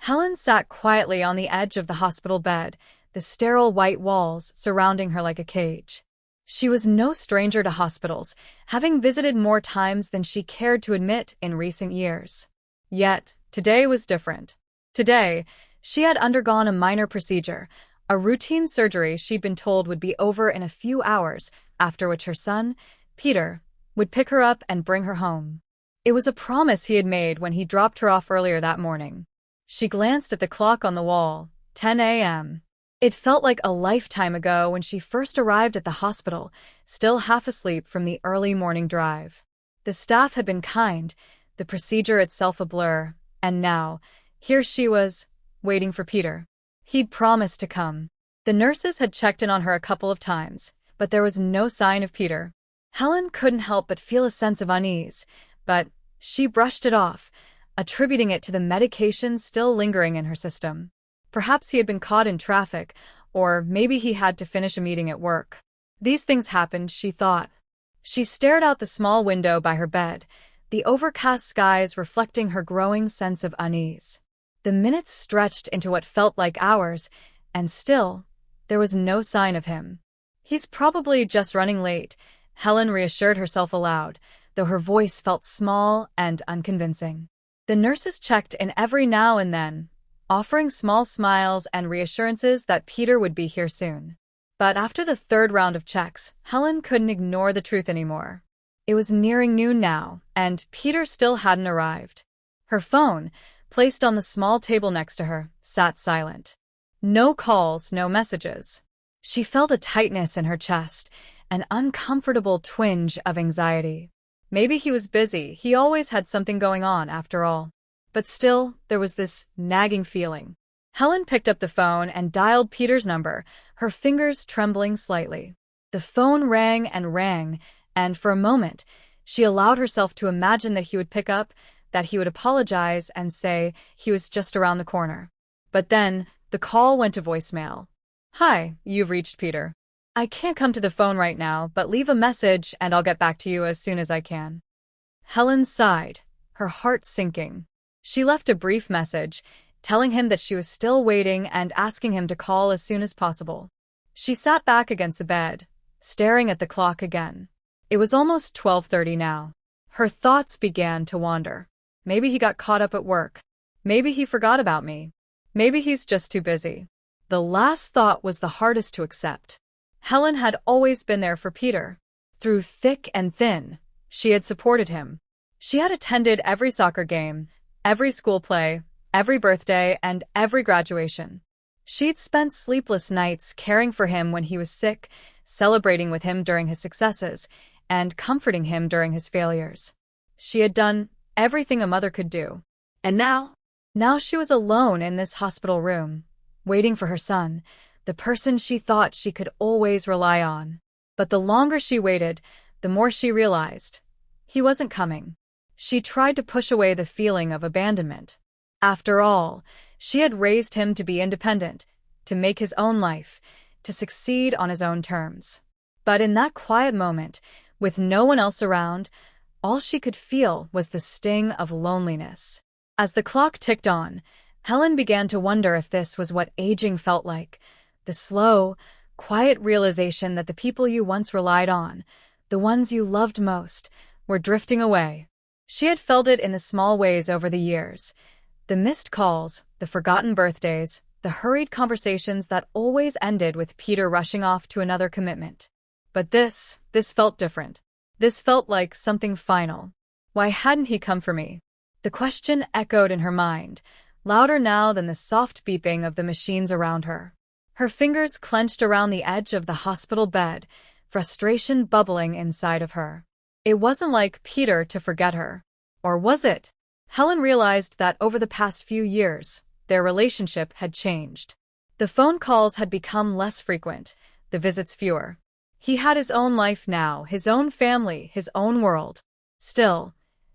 Helen sat quietly on the edge of the hospital bed, the sterile white walls surrounding her like a cage. She was no stranger to hospitals, having visited more times than she cared to admit in recent years. Yet, today was different. Today, she had undergone a minor procedure, a routine surgery she'd been told would be over in a few hours, after which her son, Peter, would pick her up and bring her home. It was a promise he had made when he dropped her off earlier that morning. She glanced at the clock on the wall, 10 a.m. It felt like a lifetime ago when she first arrived at the hospital, still half asleep from the early morning drive. The staff had been kind, the procedure itself a blur, and now, here she was, waiting for Peter. He'd promised to come. The nurses had checked in on her a couple of times, but there was no sign of Peter. Helen couldn't help but feel a sense of unease, but she brushed it off, attributing it to the medication still lingering in her system. Perhaps he had been caught in traffic, or maybe he had to finish a meeting at work. These things happened, she thought. She stared out the small window by her bed, the overcast skies reflecting her growing sense of unease. The minutes stretched into what felt like hours, and still, there was no sign of him. He's probably just running late, Helen reassured herself aloud, though her voice felt small and unconvincing. The nurses checked in every now and then, offering small smiles and reassurances that Peter would be here soon. But after the third round of checks, Helen couldn't ignore the truth anymore. It was nearing noon now, and Peter still hadn't arrived. Her phone, placed on the small table next to her, sat silent. No calls, no messages. She felt a tightness in her chest, an uncomfortable twinge of anxiety. Maybe he was busy, he always had something going on after all. But still, there was this nagging feeling. Helen picked up the phone and dialed Peter's number, her fingers trembling slightly. The phone rang, and for a moment, she allowed herself to imagine that he would pick up, that he would apologize and say he was just around the corner. But then, the call went to voicemail. "Hi, you've reached Peter. I can't come to the phone right now, but leave a message and I'll get back to you as soon as I can." Helen sighed, her heart sinking. She left a brief message, telling him that she was still waiting and asking him to call as soon as possible. She sat back against the bed, staring at the clock again. It was almost 12:30 now. Her thoughts began to wander. Maybe he got caught up at work. Maybe he forgot about me. Maybe he's just too busy. The last thought was the hardest to accept. Helen had always been there for Peter. Through thick and thin, she had supported him. She had attended every soccer game, every school play, every birthday, and every graduation. She'd spent sleepless nights caring for him when he was sick, celebrating with him during his successes, and comforting him during his failures. She had done everything a mother could do. And now she was alone in this hospital room, waiting for her son, the person she thought she could always rely on. But the longer she waited, the more she realized he wasn't coming. She tried to push away the feeling of abandonment. After all, she had raised him to be independent, to make his own life, to succeed on his own terms. But in that quiet moment, with no one else around, all she could feel was the sting of loneliness. As the clock ticked on, Helen began to wonder if this was what aging felt like, the slow, quiet realization that the people you once relied on, the ones you loved most, were drifting away. She had felt it in the small ways over the years. The missed calls, the forgotten birthdays, the hurried conversations that always ended with Peter rushing off to another commitment. But this felt different. This felt like something final. Why hadn't he come for me? The question echoed in her mind, louder now than the soft beeping of the machines around her. Her fingers clenched around the edge of the hospital bed, frustration bubbling inside of her. It wasn't like Peter to forget her. Or was it? Helen realized that over the past few years, their relationship had changed. The phone calls had become less frequent, the visits fewer. He had his own life now, his own family, his own world. Still,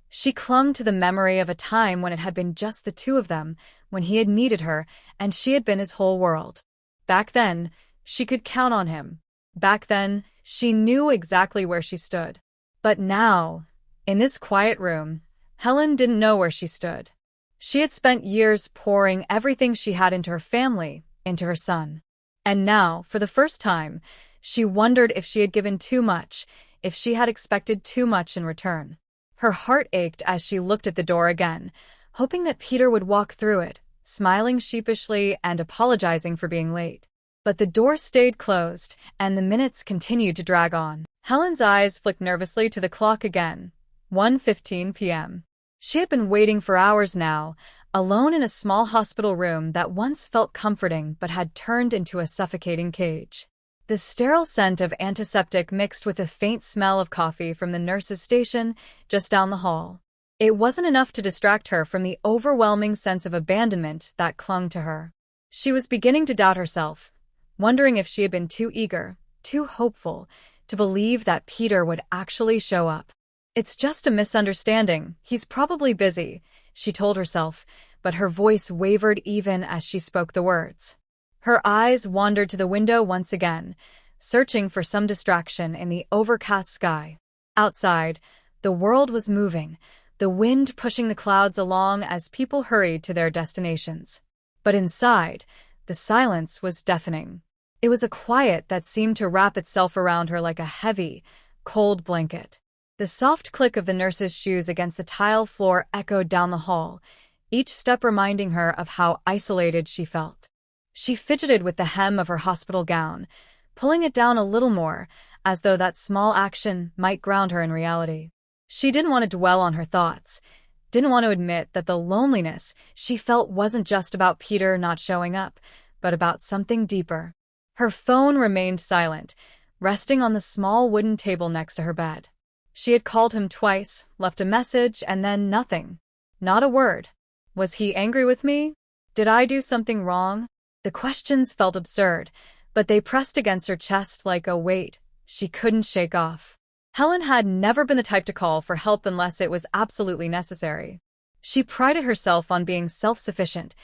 she clung to the memory of a time when it had been just the two of them, when he had needed her, and she had been his whole world. Back then, she could count on him. Back then, she knew exactly where she stood. But now, in this quiet room, Helen didn't know where she stood. She had spent years pouring everything she had into her family, into her son. And now, for the first time, she wondered if she had given too much, if she had expected too much in return. Her heart ached as she looked at the door again, hoping that Peter would walk through it, smiling sheepishly and apologizing for being late. But the door stayed closed, and the minutes continued to drag on. Helen's eyes flicked nervously to the clock again. 1:15 p.m. She had been waiting for hours now, alone in a small hospital room that once felt comforting but had turned into a suffocating cage. The sterile scent of antiseptic mixed with a faint smell of coffee from the nurse's station just down the hall. It wasn't enough to distract her from the overwhelming sense of abandonment that clung to her. She was beginning to doubt herself, wondering if she had been too eager, too hopeful, to believe that Peter would actually show up. "It's just a misunderstanding. He's probably busy," she told herself, but her voice wavered even as she spoke the words. Her eyes wandered to the window once again, searching for some distraction in the overcast sky. Outside, the world was moving, the wind pushing the clouds along as people hurried to their destinations. But inside, the silence was deafening. It was a quiet that seemed to wrap itself around her like a heavy, cold blanket. The soft click of the nurse's shoes against the tile floor echoed down the hall, each step reminding her of how isolated she felt. She fidgeted with the hem of her hospital gown, pulling it down a little more, as though that small action might ground her in reality. She didn't want to dwell on her thoughts, didn't want to admit that the loneliness she felt wasn't just about Peter not showing up, but about something deeper. Her phone remained silent, resting on the small wooden table next to her bed. She had called him twice, left a message, and then nothing. Not a word. Was he angry with me? Did I do something wrong? The questions felt absurd, but they pressed against her chest like a weight she couldn't shake off. Helen had never been the type to call for help unless it was absolutely necessary. She prided herself on being self-sufficient,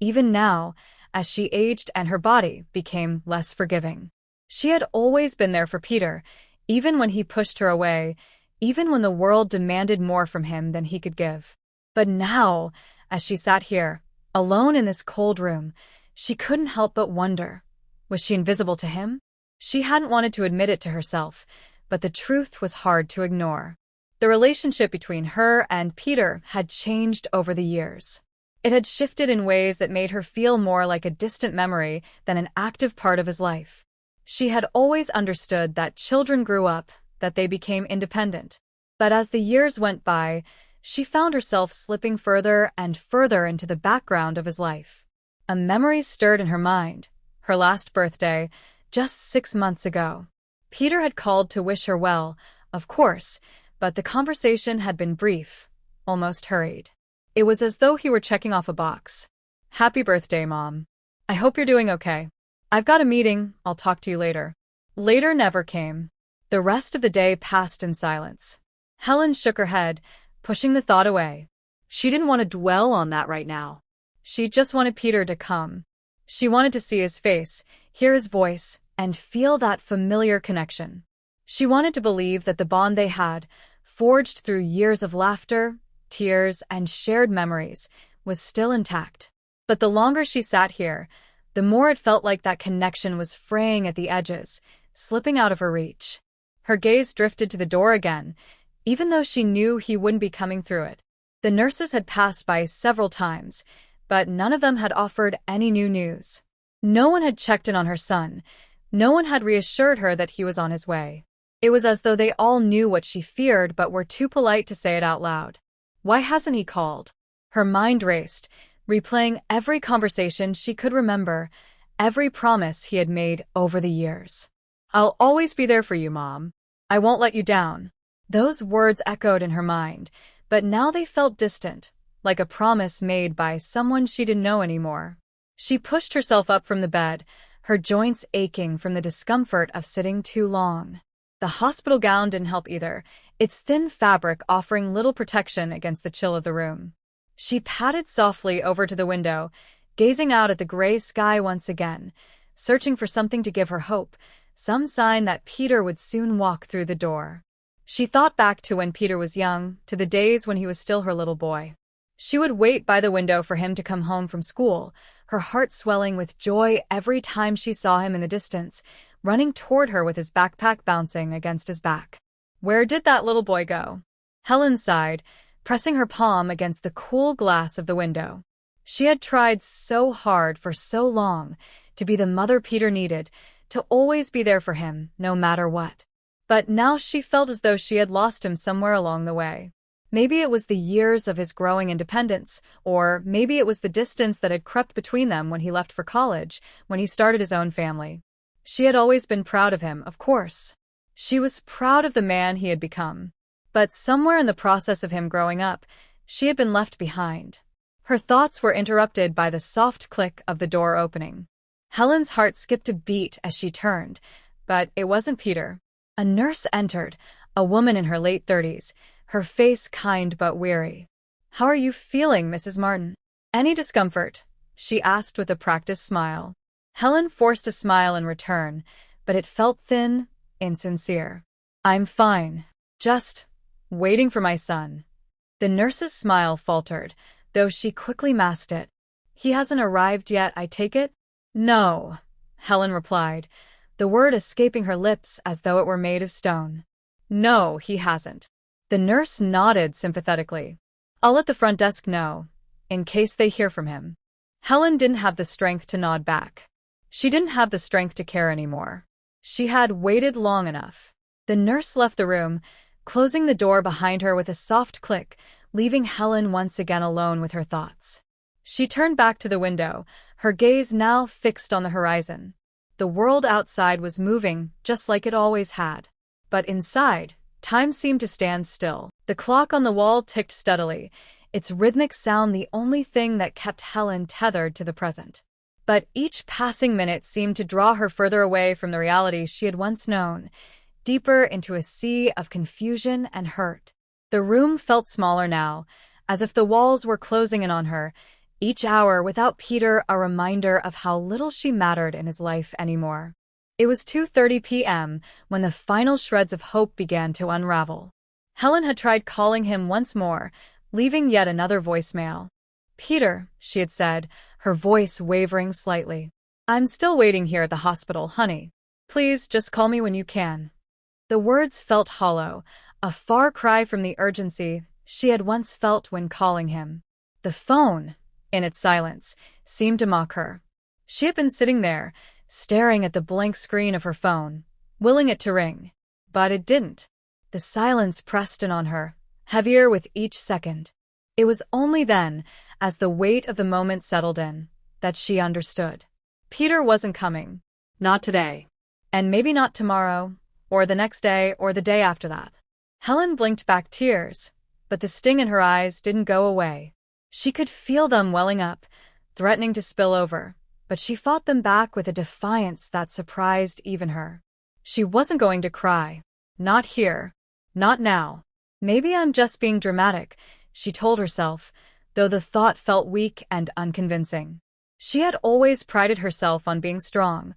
even now, as she aged and her body became less forgiving. She had always been there for Peter, even when he pushed her away, even when the world demanded more from him than he could give. But now, as she sat here, alone in this cold room, she couldn't help but wonder, was she invisible to him? She hadn't wanted to admit it to herself, but the truth was hard to ignore. The relationship between her and Peter had changed over the years. It had shifted in ways that made her feel more like a distant memory than an active part of his life. She had always understood that children grew up, that they became independent. But as the years went by, she found herself slipping further and further into the background of his life. A memory stirred in her mind, her last birthday, just 6 months ago. Peter had called to wish her well, of course, but the conversation had been brief, almost hurried. It was as though he were checking off a box. "Happy birthday, Mom. I hope you're doing okay. I've got a meeting, I'll talk to you later." Later never came. The rest of the day passed in silence. Helen shook her head, pushing the thought away. She didn't want to dwell on that right now. She just wanted Peter to come. She wanted to see his face, hear his voice, and feel that familiar connection. She wanted to believe that the bond they had, forged through years of laughter, tears, and shared memories, was still intact. But the longer she sat here, the more it felt like that connection was fraying at the edges, slipping out of her reach. Her gaze drifted to the door again, even though she knew he wouldn't be coming through it. The nurses had passed by several times, but none of them had offered any new news. No one had checked in on her son. No one had reassured her that he was on his way. It was as though they all knew what she feared but were too polite to say it out loud. Why hasn't he called? Her mind raced, replaying every conversation she could remember, every promise he had made over the years. "I'll always be there for you, Mom. I won't let you down." Those words echoed in her mind, but now they felt distant, like a promise made by someone she didn't know anymore. She pushed herself up from the bed, her joints aching from the discomfort of sitting too long. The hospital gown didn't help either, its thin fabric offering little protection against the chill of the room. She padded softly over to the window, gazing out at the gray sky once again, searching for something to give her hope, some sign that Peter would soon walk through the door. She thought back to when Peter was young, to the days when he was still her little boy. She would wait by the window for him to come home from school, her heart swelling with joy every time she saw him in the distance, running toward her with his backpack bouncing against his back. Where did that little boy go? Helen sighed, pressing her palm against the cool glass of the window. She had tried so hard for so long to be the mother Peter needed, to always be there for him, no matter what. But now she felt as though she had lost him somewhere along the way. Maybe it was the years of his growing independence, or maybe it was the distance that had crept between them when he left for college, when he started his own family. She had always been proud of him, of course. She was proud of the man he had become. But somewhere in the process of him growing up, she had been left behind. Her thoughts were interrupted by the soft click of the door opening. Helen's heart skipped a beat as she turned, but it wasn't Peter. A nurse entered, a woman in her late 30s, her face kind but weary. "How are you feeling, Mrs. Martin? Any discomfort?" she asked with a practiced smile. Helen forced a smile in return, but it felt thin, insincere. "I'm fine. Just waiting for my son." The nurse's smile faltered, though she quickly masked it. "He hasn't arrived yet, I take it?" "No," Helen replied, the word escaping her lips as though it were made of stone. "No, he hasn't." The nurse nodded sympathetically. "I'll let the front desk know, in case they hear from him." Helen didn't have the strength to nod back. She didn't have the strength to care anymore. She had waited long enough. The nurse left the room, closing the door behind her with a soft click, leaving Helen once again alone with her thoughts. She turned back to the window, her gaze now fixed on the horizon. The world outside was moving, just like it always had. But inside, time seemed to stand still. The clock on the wall ticked steadily, its rhythmic sound the only thing that kept Helen tethered to the present. But each passing minute seemed to draw her further away from the reality she had once known, deeper into a sea of confusion and hurt. The room felt smaller now, as if the walls were closing in on her, each hour without Peter a reminder of how little she mattered in his life anymore. It was 2:30 p.m. when the final shreds of hope began to unravel. Helen had tried calling him once more, leaving yet another voicemail. "Peter," she had said, her voice wavering slightly. "I'm still waiting here at the hospital, honey. Please just call me when you can." The words felt hollow, a far cry from the urgency she had once felt when calling him. The phone, in its silence, seemed to mock her. She had been sitting there, staring at the blank screen of her phone, willing it to ring. But it didn't. The silence pressed in on her, heavier with each second. It was only then, as the weight of the moment settled in, that she understood. Peter wasn't coming. Not today. And maybe not tomorrow, or the next day, or the day after that. Helen blinked back tears, but the sting in her eyes didn't go away. She could feel them welling up, threatening to spill over, but she fought them back with a defiance that surprised even her. She wasn't going to cry. Not here. Not now. "Maybe I'm just being dramatic," she told herself, though the thought felt weak and unconvincing. She had always prided herself on being strong,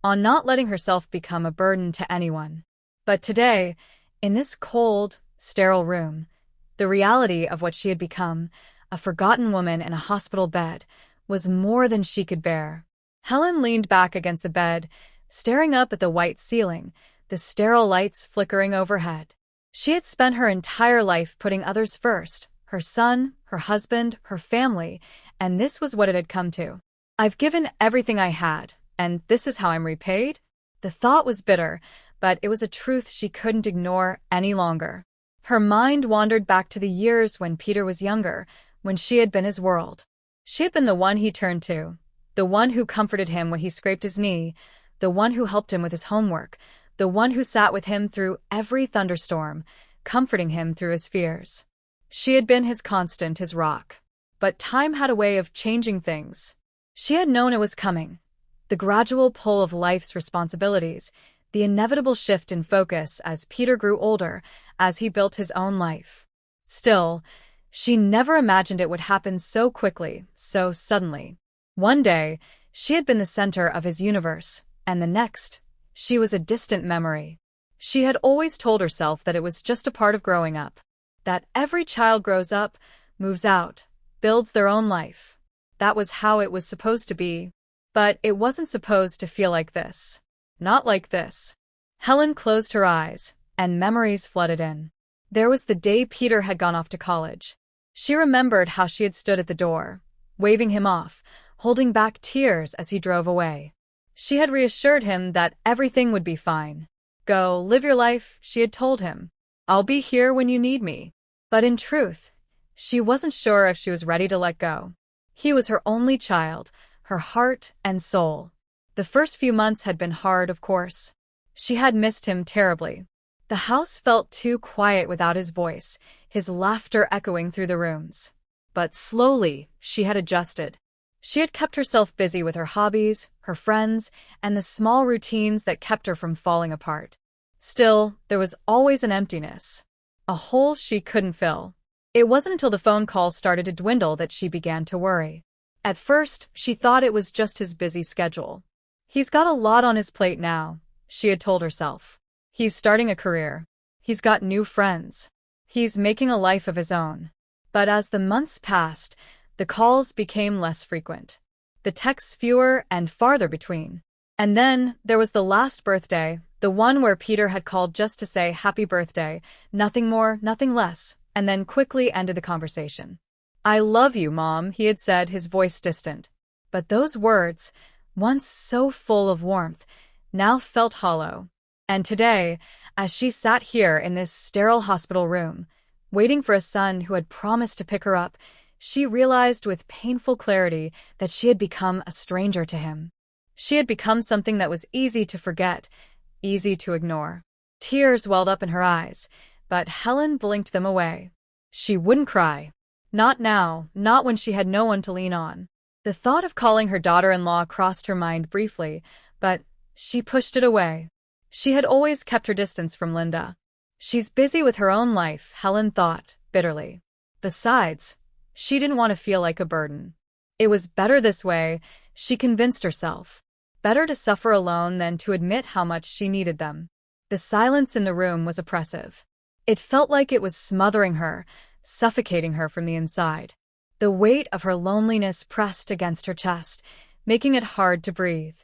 on not letting herself become a burden to anyone. But today, in this cold, sterile room, the reality of what she had become, a forgotten woman in a hospital bed, was more than she could bear. Helen leaned back against the bed, staring up at the white ceiling, the sterile lights flickering overhead. She had spent her entire life putting others first, her son, her husband, her family, and this was what it had come to. "I've given everything I had, and this is how I'm repaid?" The thought was bitter, but it was a truth she couldn't ignore any longer. Her mind wandered back to the years when Peter was younger, when she had been his world. She had been the one he turned to, the one who comforted him when he scraped his knee, the one who helped him with his homework, the one who sat with him through every thunderstorm, comforting him through his fears. She had been his constant, his rock. But time had a way of changing things. She had known it was coming. The gradual pull of life's responsibilities, the inevitable shift in focus as Peter grew older, as he built his own life. Still, she never imagined it would happen so quickly, so suddenly. One day, she had been the center of his universe, and the next, she was a distant memory. She had always told herself that it was just a part of growing up, that every child grows up, moves out, builds their own life. That was how it was supposed to be. But it wasn't supposed to feel like this. Not like this. Helen closed her eyes, and memories flooded in. There was the day Peter had gone off to college. She remembered how she had stood at the door, waving him off, holding back tears as he drove away. She had reassured him that everything would be fine. Go, live your life, she had told him. I'll be here when you need me. But in truth, she wasn't sure if she was ready to let go. He was her only child, her heart and soul. The first few months had been hard, of course. She had missed him terribly. The house felt too quiet without his voice, his laughter echoing through the rooms. But slowly, she had adjusted. She had kept herself busy with her hobbies, her friends, and the small routines that kept her from falling apart. Still, there was always an emptiness, a hole she couldn't fill. It wasn't until the phone calls started to dwindle that she began to worry. At first, she thought it was just his busy schedule. He's got a lot on his plate now, she had told herself. He's starting a career. He's got new friends. He's making a life of his own. But as the months passed, the calls became less frequent. The texts fewer and farther between. And then there was the last birthday, the one where Peter had called just to say happy birthday, nothing more, nothing less, and then quickly ended the conversation. I love you, Mom, he had said, his voice distant. But those words, once so full of warmth, now felt hollow. And today, as she sat here in this sterile hospital room, waiting for a son who had promised to pick her up, she realized with painful clarity that she had become a stranger to him. She had become something that was easy to forget, easy to ignore. Tears welled up in her eyes, but Helen blinked them away. She wouldn't cry. Not now, not when she had no one to lean on. The thought of calling her daughter-in-law crossed her mind briefly, but she pushed it away. She had always kept her distance from Linda. She's busy with her own life, Helen thought, bitterly. Besides, she didn't want to feel like a burden. It was better this way, she convinced herself. Better to suffer alone than to admit how much she needed them. The silence in the room was oppressive. It felt like it was smothering her, suffocating her from the inside. The weight of her loneliness pressed against her chest, making it hard to breathe.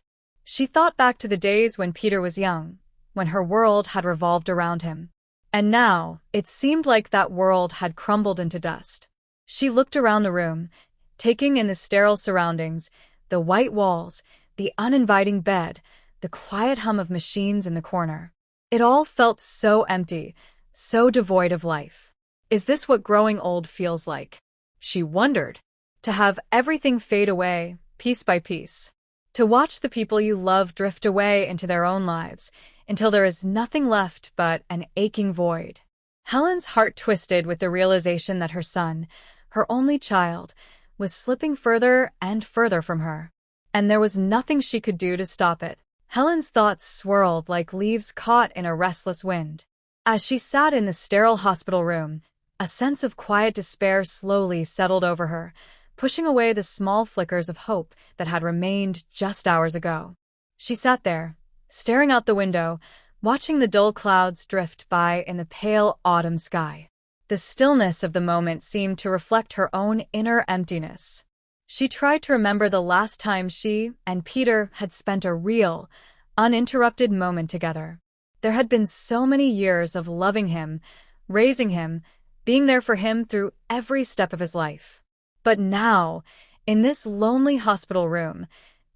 She thought back to the days when Peter was young, when her world had revolved around him. And now, it seemed like that world had crumbled into dust. She looked around the room, taking in the sterile surroundings, the white walls, the uninviting bed, the quiet hum of machines in the corner. It all felt so empty, so devoid of life. Is this what growing old feels like? She wondered. To have everything fade away, piece by piece. To watch the people you love drift away into their own lives, until there is nothing left but an aching void. Helen's heart twisted with the realization that her son, her only child, was slipping further and further from her. And there was nothing she could do to stop it. Helen's thoughts swirled like leaves caught in a restless wind. As she sat in the sterile hospital room, a sense of quiet despair slowly settled over her, pushing away the small flickers of hope that had remained just hours ago. She sat there, staring out the window, watching the dull clouds drift by in the pale autumn sky. The stillness of the moment seemed to reflect her own inner emptiness. She tried to remember the last time she and Peter had spent a real, uninterrupted moment together. There had been so many years of loving him, raising him, being there for him through every step of his life. But now, in this lonely hospital room,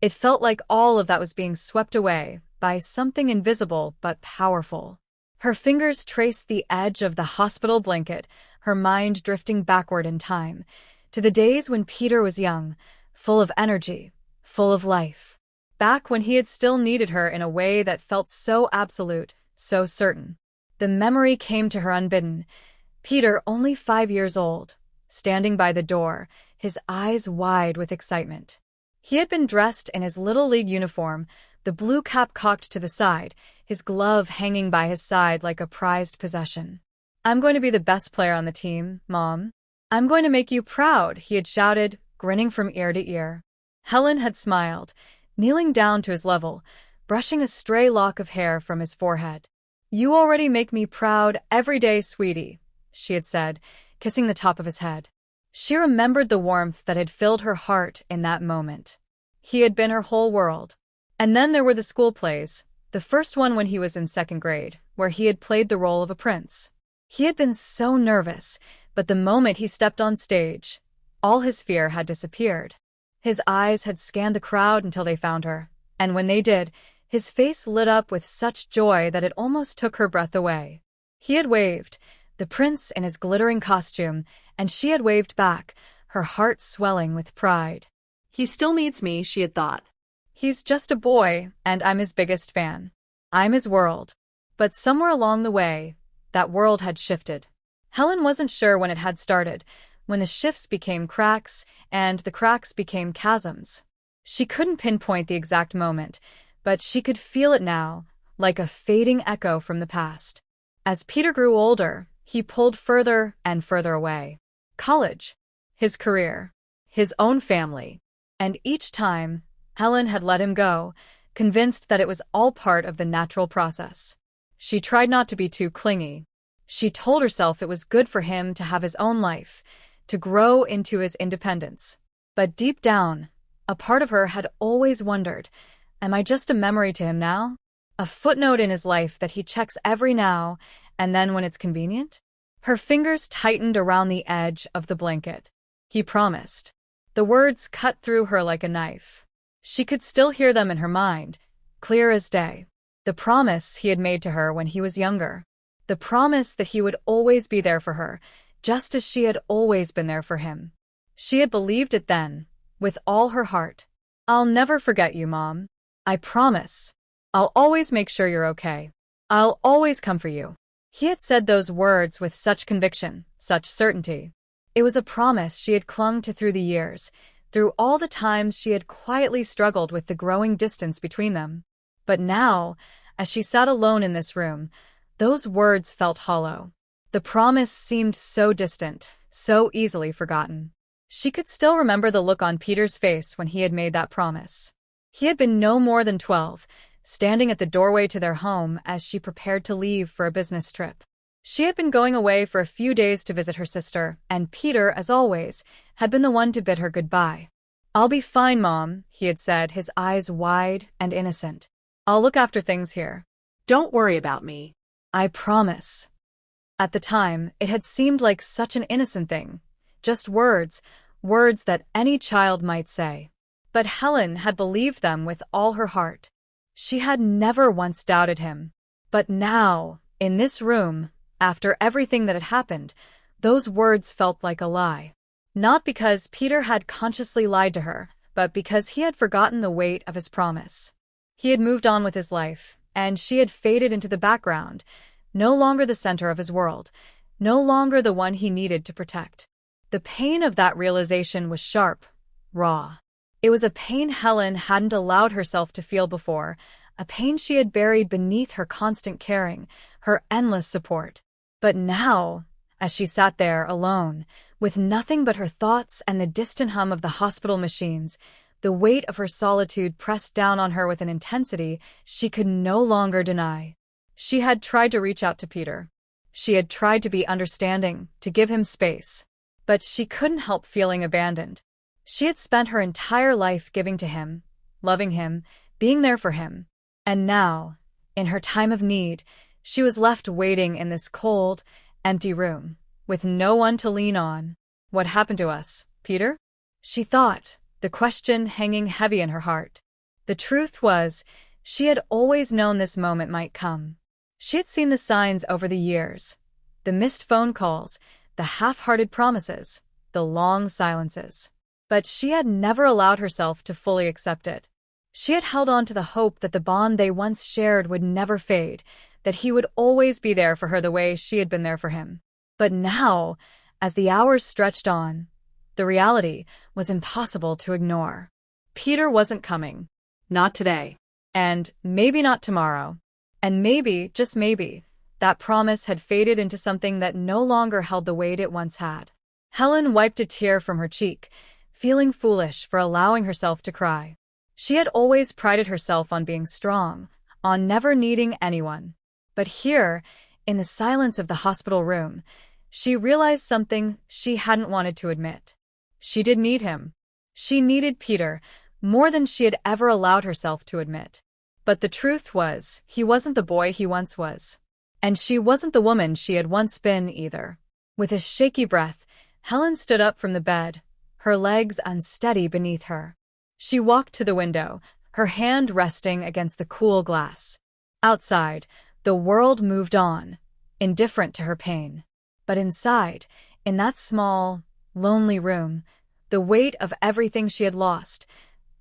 it felt like all of that was being swept away by something invisible but powerful. Her fingers traced the edge of the hospital blanket, her mind drifting backward in time, to the days when Peter was young, full of energy, full of life. Back when he had still needed her in a way that felt so absolute, so certain. The memory came to her unbidden. Peter, only 5 years old, standing by the door, his eyes wide with excitement. He had been dressed in his Little League uniform, the blue cap cocked to the side, his glove hanging by his side like a prized possession. I'm going to be the best player on the team, Mom. I'm going to make you proud, he had shouted, grinning from ear to ear. Helen had smiled, kneeling down to his level, brushing a stray lock of hair from his forehead. You already make me proud every day, sweetie, she had said, kissing the top of his head. She remembered the warmth that had filled her heart in that moment. He had been her whole world. And then there were the school plays, the first one when he was in second grade, where he had played the role of a prince. He had been so nervous, but the moment he stepped on stage, all his fear had disappeared. His eyes had scanned the crowd until they found her, and when they did, his face lit up with such joy that it almost took her breath away. He had waved, the prince in his glittering costume, and she had waved back, her heart swelling with pride. He still needs me, she had thought. He's just a boy, and I'm his biggest fan. I'm his world. But somewhere along the way, that world had shifted. Helen wasn't sure when it had started, when the shifts became cracks, and the cracks became chasms. She couldn't pinpoint the exact moment, but she could feel it now, like a fading echo from the past. As Peter grew older, he pulled further and further away. College, his career, his own family. And each time, Helen had let him go, convinced that it was all part of the natural process. She tried not to be too clingy. She told herself it was good for him to have his own life, to grow into his independence. But deep down, a part of her had always wondered, am I just a memory to him now? A footnote in his life that he checks every now and then when it's convenient? Her fingers tightened around the edge of the blanket. He promised. The words cut through her like a knife. She could still hear them in her mind, clear as day. The promise he had made to her when he was younger. The promise that he would always be there for her, just as she had always been there for him. She had believed it then, with all her heart. I'll never forget you, Mom. I promise. I'll always make sure you're okay. I'll always come for you. He had said those words with such conviction, such certainty. It was a promise she had clung to through the years, through all the times she had quietly struggled with the growing distance between them. But now, as she sat alone in this room, those words felt hollow. The promise seemed so distant, so easily forgotten. She could still remember the look on Peter's face when he had made that promise. He had been no more than 12, standing at the doorway to their home as she prepared to leave for a business trip. She had been going away for a few days to visit her sister, and Peter, as always, had been the one to bid her goodbye. I'll be fine, Mom, he had said, his eyes wide and innocent. I'll look after things here. Don't worry about me. I promise. At the time, it had seemed like such an innocent thing. Just words, words that any child might say. But Helen had believed them with all her heart. She had never once doubted him. But now, in this room, after everything that had happened, those words felt like a lie. Not because Peter had consciously lied to her, but because he had forgotten the weight of his promise. He had moved on with his life, and she had faded into the background, no longer the center of his world, no longer the one he needed to protect. The pain of that realization was sharp, raw. It was a pain Helen hadn't allowed herself to feel before, a pain she had buried beneath her constant caring, her endless support. But now, as she sat there alone, with nothing but her thoughts and the distant hum of the hospital machines, the weight of her solitude pressed down on her with an intensity she could no longer deny. She had tried to reach out to Peter. She had tried to be understanding, to give him space. But she couldn't help feeling abandoned. She had spent her entire life giving to him, loving him, being there for him. And now, in her time of need, she was left waiting in this cold, empty room, with no one to lean on. What happened to us, Peter? She thought, the question hanging heavy in her heart. The truth was, she had always known this moment might come. She had seen the signs over the years. The missed phone calls, the half-hearted promises, the long silences. But she had never allowed herself to fully accept it. She had held on to the hope that the bond they once shared would never fade, that he would always be there for her the way she had been there for him. But now, as the hours stretched on, the reality was impossible to ignore. Peter wasn't coming. Not today. And maybe not tomorrow. And maybe, just maybe, that promise had faded into something that no longer held the weight it once had. Helen wiped a tear from her cheek, feeling foolish for allowing herself to cry. She had always prided herself on being strong, on never needing anyone. But here, in the silence of the hospital room, she realized something she hadn't wanted to admit. She did need him. She needed Peter, more than she had ever allowed herself to admit. But the truth was, he wasn't the boy he once was. And she wasn't the woman she had once been either. With a shaky breath, Helen stood up from the bed, her legs unsteady beneath her. She walked to the window, her hand resting against the cool glass. Outside, the world moved on, indifferent to her pain. But inside, in that small, lonely room, the weight of everything she had lost,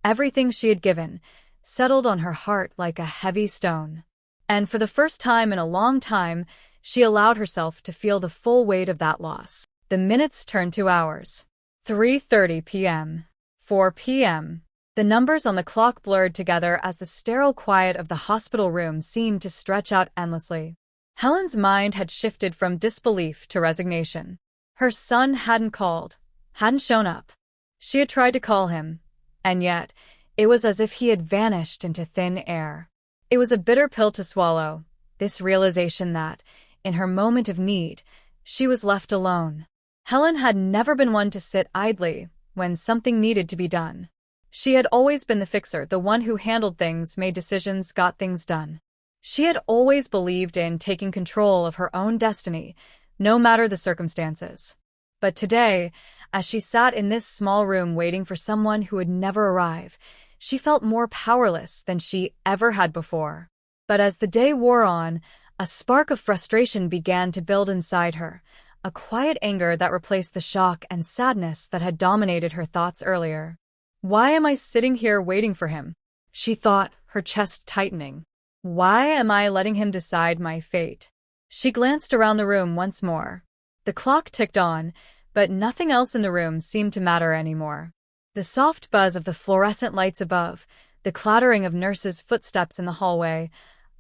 everything she had given, settled on her heart like a heavy stone. And for the first time in a long time, she allowed herself to feel the full weight of that loss. The minutes turned to hours. 3:30 p.m. 4 p.m. The numbers on the clock blurred together as the sterile quiet of the hospital room seemed to stretch out endlessly. Helen's mind had shifted from disbelief to resignation. Her son hadn't called, hadn't shown up. She had tried to call him, and yet, it was as if he had vanished into thin air. It was a bitter pill to swallow, this realization that, in her moment of need, she was left alone. Helen had never been one to sit idly when something needed to be done. She had always been the fixer, the one who handled things, made decisions, got things done. She had always believed in taking control of her own destiny, no matter the circumstances. But today, as she sat in this small room waiting for someone who would never arrive, she felt more powerless than she ever had before. But as the day wore on, a spark of frustration began to build inside her, a quiet anger that replaced the shock and sadness that had dominated her thoughts earlier. Why am I sitting here waiting for him? She thought, her chest tightening. Why am I letting him decide my fate? She glanced around the room once more. The clock ticked on, but nothing else in the room seemed to matter anymore. The soft buzz of the fluorescent lights above, the clattering of nurses' footsteps in the hallway,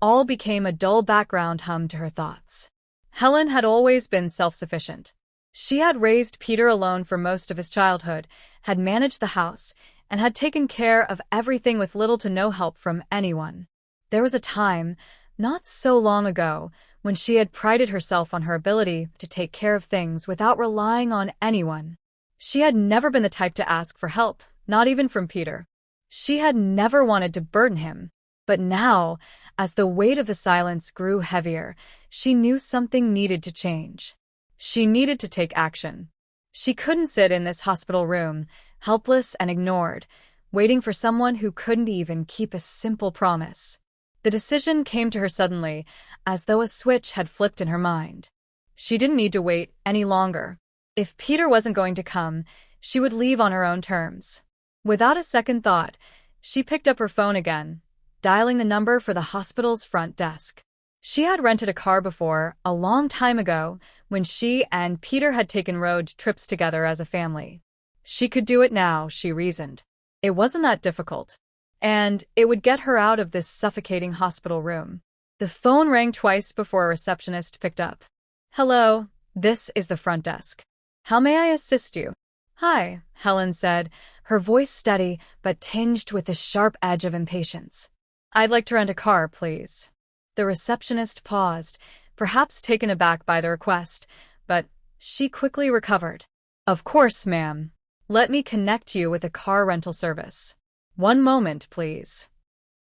all became a dull background hum to her thoughts. Helen had always been self-sufficient. She had raised Peter alone for most of his childhood, had managed the house, and had taken care of everything with little to no help from anyone. There was a time, not so long ago, when she had prided herself on her ability to take care of things without relying on anyone. She had never been the type to ask for help, not even from Peter. She had never wanted to burden him. But now, as the weight of the silence grew heavier, she knew something needed to change. She needed to take action. She couldn't sit in this hospital room, helpless and ignored, waiting for someone who couldn't even keep a simple promise. The decision came to her suddenly, as though a switch had flipped in her mind. She didn't need to wait any longer. If Peter wasn't going to come, she would leave on her own terms. Without a second thought, she picked up her phone again, dialing the number for the hospital's front desk. She had rented a car before, a long time ago, when she and Peter had taken road trips together as a family. She could do it now, she reasoned. It wasn't that difficult. And it would get her out of this suffocating hospital room. The phone rang twice before a receptionist picked up. "Hello, this is the front desk. How may I assist you?" "Hi," Helen said, her voice steady but tinged with the sharp edge of impatience. "I'd like to rent a car, please." The receptionist paused, perhaps taken aback by the request, but she quickly recovered. "Of course, ma'am. Let me connect you with a car rental service. One moment, please."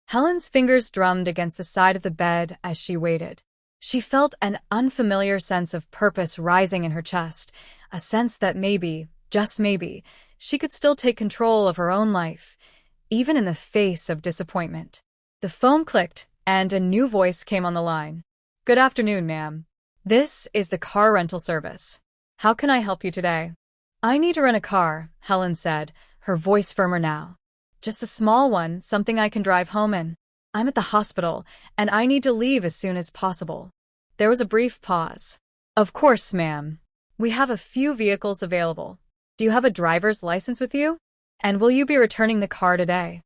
Helen's fingers drummed against the side of the bed as she waited. She felt an unfamiliar sense of purpose rising in her chest, a sense that maybe, just maybe, she could still take control of her own life, even in the face of disappointment. The phone clicked, and a new voice came on the line. "Good afternoon, ma'am. This is the car rental service. How can I help you today?" "I need to rent a car," Helen said, her voice firmer now. "Just a small one, something I can drive home in. I'm at the hospital, and I need to leave as soon as possible." There was a brief pause. "Of course, ma'am. We have a few vehicles available. Do you have a driver's license with you? And will you be returning the car today?"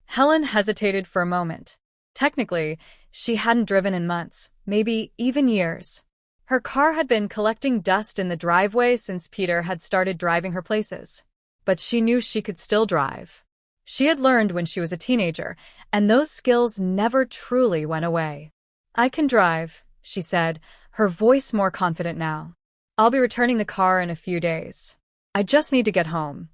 Helen hesitated for a moment. Technically, she hadn't driven in months, maybe even years. Her car had been collecting dust in the driveway since Peter had started driving her places. But she knew she could still drive. She had learned when she was a teenager, and those skills never truly went away. "I can drive," she said, her voice more confident now. I'll be returning the car in a few days. I just need to get home.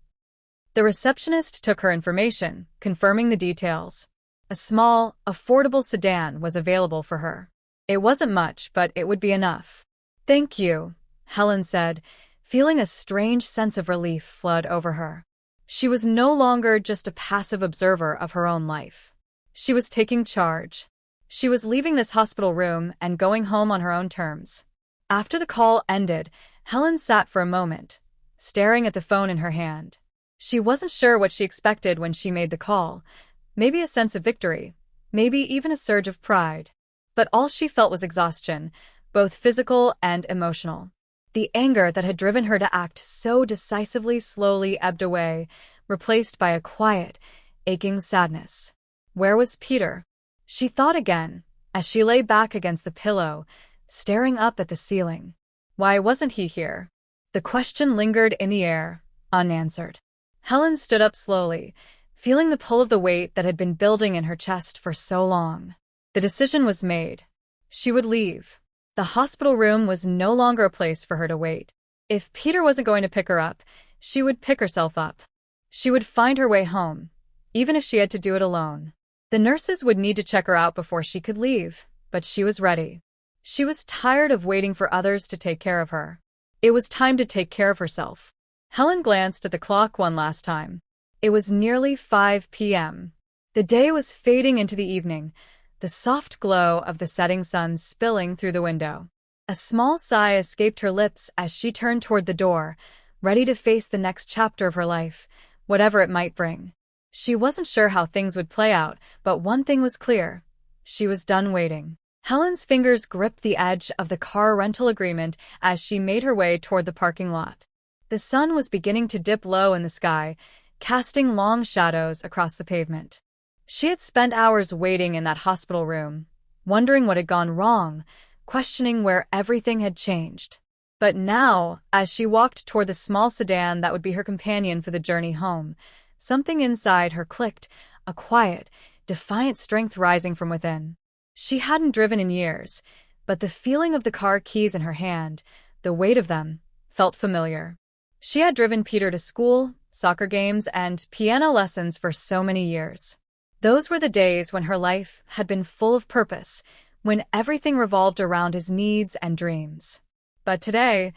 The receptionist took her information, confirming the details. A small, affordable sedan was available for her. It wasn't much, but it would be enough. Thank you, Helen said, feeling a strange sense of relief flood over her. She was no longer just a passive observer of her own life. She was taking charge. She was leaving this hospital room and going home on her own terms. After the call ended, Helen sat for a moment, staring at the phone in her hand. She wasn't sure what she expected when she made the call. Maybe a sense of victory, maybe even a surge of pride. But all she felt was exhaustion, both physical and emotional. The anger that had driven her to act so decisively slowly ebbed away, replaced by a quiet, aching sadness. Where was Peter? She thought again, as she lay back against the pillow, staring up at the ceiling. Why wasn't he here? The question lingered in the air, unanswered. Helen stood up slowly, feeling the pull of the weight that had been building in her chest for so long. The decision was made. She would leave. The hospital room was no longer a place for her to wait. If Peter wasn't going to pick her up, she would pick herself up. She would find her way home, even if she had to do it alone. The nurses would need to check her out before she could leave, but she was ready. She was tired of waiting for others to take care of her. It was time to take care of herself. Helen glanced at the clock one last time. It was nearly 5 p.m. The day was fading into the evening, the soft glow of the setting sun spilling through the window. A small sigh escaped her lips as she turned toward the door, ready to face the next chapter of her life, whatever it might bring. She wasn't sure how things would play out, but one thing was clear. She was done waiting. Helen's fingers gripped the edge of the car rental agreement as she made her way toward the parking lot. The sun was beginning to dip low in the sky, casting long shadows across the pavement. She had spent hours waiting in that hospital room, wondering what had gone wrong, questioning where everything had changed. But now, as she walked toward the small sedan that would be her companion for the journey home, something inside her clicked, a quiet, defiant strength rising from within. She hadn't driven in years, but the feeling of the car keys in her hand, the weight of them, felt familiar. She had driven Peter to school, soccer games, and piano lessons for so many years. Those were the days when her life had been full of purpose, when everything revolved around his needs and dreams. But today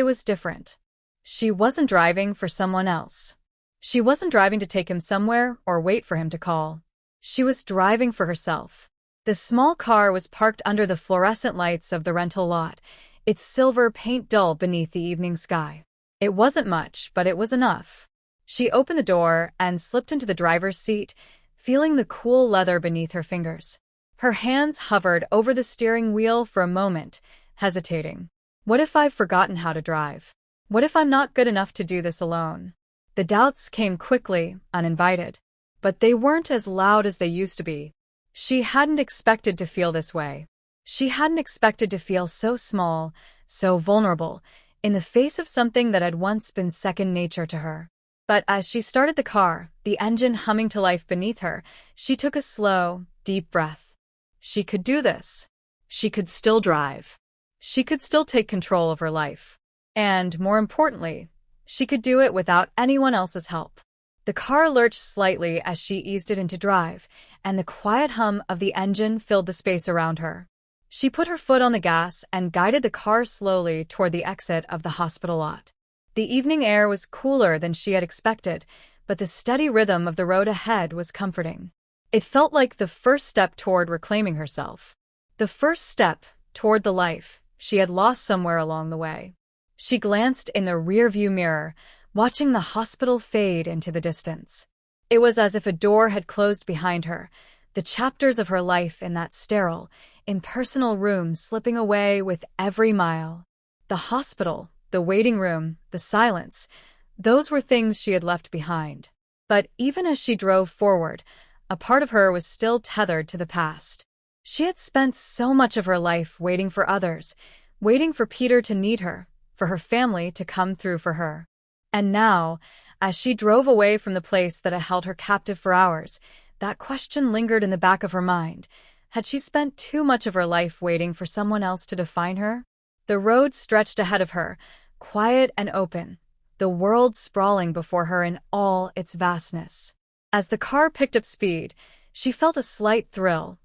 was different. She wasn't driving for someone else. She wasn't driving to take him somewhere or wait for him to call. She was driving for herself. The small car was parked under the fluorescent lights of the rental lot, its silver paint dull beneath the evening sky. It wasn't much, but it was enough. She opened the door and slipped into the driver's seat, feeling the cool leather beneath her fingers. Her hands hovered over the steering wheel for a moment, hesitating. What if I've forgotten how to drive? What if I'm not good enough to do this alone? The doubts came quickly, uninvited. But they weren't as loud as they used to be. She hadn't expected to feel this way. She hadn't expected to feel so small, so vulnerable, in the face of something that had once been second nature to her. But as she started the car, the engine humming to life beneath her, she took a slow, deep breath. She could do this. She could still drive. She could still take control of her life. And, more importantly, she could do it without anyone else's help. The car lurched slightly as she eased it into drive, and the quiet hum of the engine filled the space around her. She put her foot on the gas and guided the car slowly toward the exit of the hospital lot. The evening air was cooler than she had expected, but the steady rhythm of the road ahead was comforting. It felt like the first step toward reclaiming herself. The first step toward the life she had lost somewhere along the way. She glanced in the rearview mirror, watching the hospital fade into the distance. It was as if a door had closed behind her, the chapters of her life in that sterile, impersonal room slipping away with every mile. The hospital, the waiting room, the silence, those were things she had left behind. But even as she drove forward, a part of her was still tethered to the past. She had spent so much of her life waiting for others, waiting for Peter to need her, for her family to come through for her. And now, as she drove away from the place that had held her captive for hours, that question lingered in the back of her mind. Had she spent too much of her life waiting for someone else to define her? The road stretched ahead of her, quiet and open, the world sprawling before her in all its vastness. As the car picked up speed, she felt a slight thrill,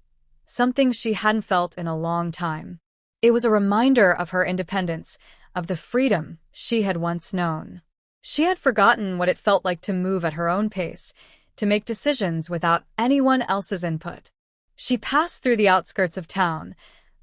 something she hadn't felt in a long time. It was a reminder of her independence, of the freedom she had once known. She had forgotten what it felt like to move at her own pace, to make decisions without anyone else's input. She passed through the outskirts of town,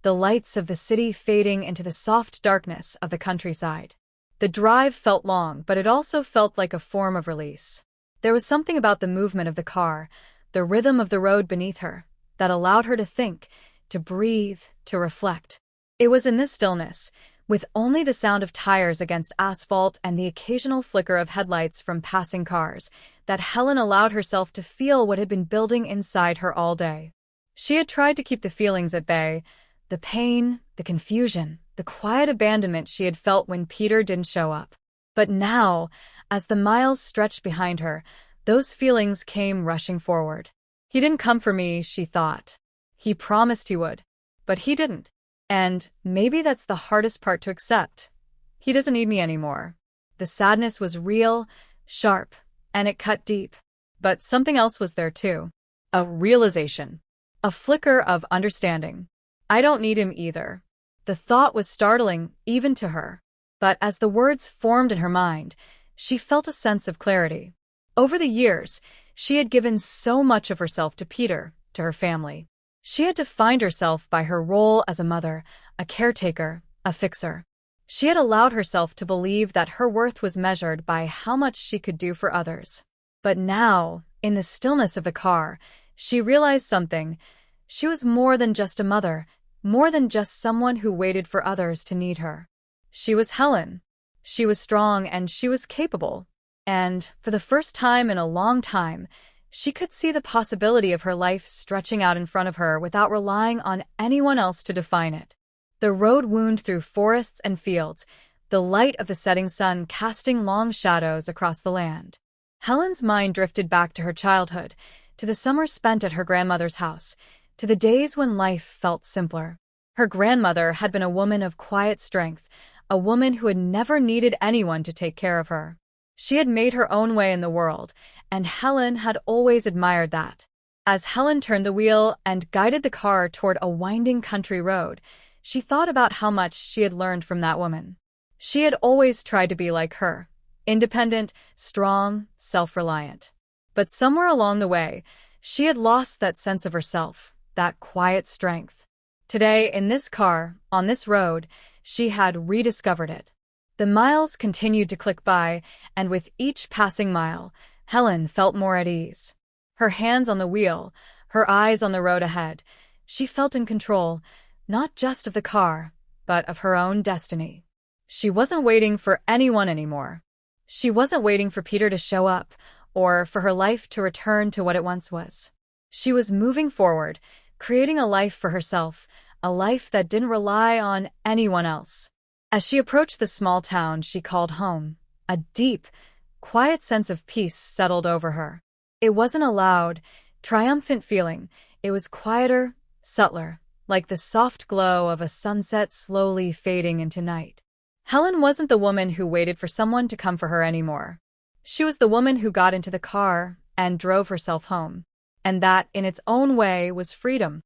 the lights of the city fading into the soft darkness of the countryside. The drive felt long, but it also felt like a form of release. There was something about the movement of the car, the rhythm of the road beneath her, that allowed her to think, to breathe, to reflect. It was in this stillness, with only the sound of tires against asphalt and the occasional flicker of headlights from passing cars, that Helen allowed herself to feel what had been building inside her all day. She had tried to keep the feelings at bay, the pain, the confusion, the quiet abandonment she had felt when Peter didn't show up. But now, as the miles stretched behind her, those feelings came rushing forward. He didn't come for me, she thought. He promised he would. But he didn't. And maybe that's the hardest part to accept. He doesn't need me anymore. The sadness was real, sharp, and it cut deep. But something else was there too. A realization. A flicker of understanding. I don't need him either. The thought was startling, even to her. But as the words formed in her mind, she felt a sense of clarity. Over the years, she had given so much of herself to Peter, to her family. She had defined herself by her role as a mother, a caretaker, a fixer. She had allowed herself to believe that her worth was measured by how much she could do for others. But now, in the stillness of the car, she realized something. She was more than just a mother, more than just someone who waited for others to need her. She was Helen. She was strong and she was capable. And, for the first time in a long time, she could see the possibility of her life stretching out in front of her without relying on anyone else to define it. The road wound through forests and fields, the light of the setting sun casting long shadows across the land. Helen's mind drifted back to her childhood, to the summers spent at her grandmother's house, to the days when life felt simpler. Her grandmother had been a woman of quiet strength, a woman who had never needed anyone to take care of her. She had made her own way in the world, and Helen had always admired that. As Helen turned the wheel and guided the car toward a winding country road, she thought about how much she had learned from that woman. She had always tried to be like her, independent, strong, self-reliant. But somewhere along the way, she had lost that sense of herself, that quiet strength. Today, in this car, on this road, she had rediscovered it. The miles continued to click by, and with each passing mile, Helen felt more at ease. Her hands on the wheel, her eyes on the road ahead, she felt in control, not just of the car, but of her own destiny. She wasn't waiting for anyone anymore. She wasn't waiting for Peter to show up, or for her life to return to what it once was. She was moving forward, creating a life for herself, a life that didn't rely on anyone else. As she approached the small town she called home, a deep, quiet sense of peace settled over her. It wasn't a loud, triumphant feeling. It was quieter, subtler, like the soft glow of a sunset slowly fading into night. Helen wasn't the woman who waited for someone to come for her anymore. She was the woman who got into the car and drove herself home. And that, in its own way, was freedom.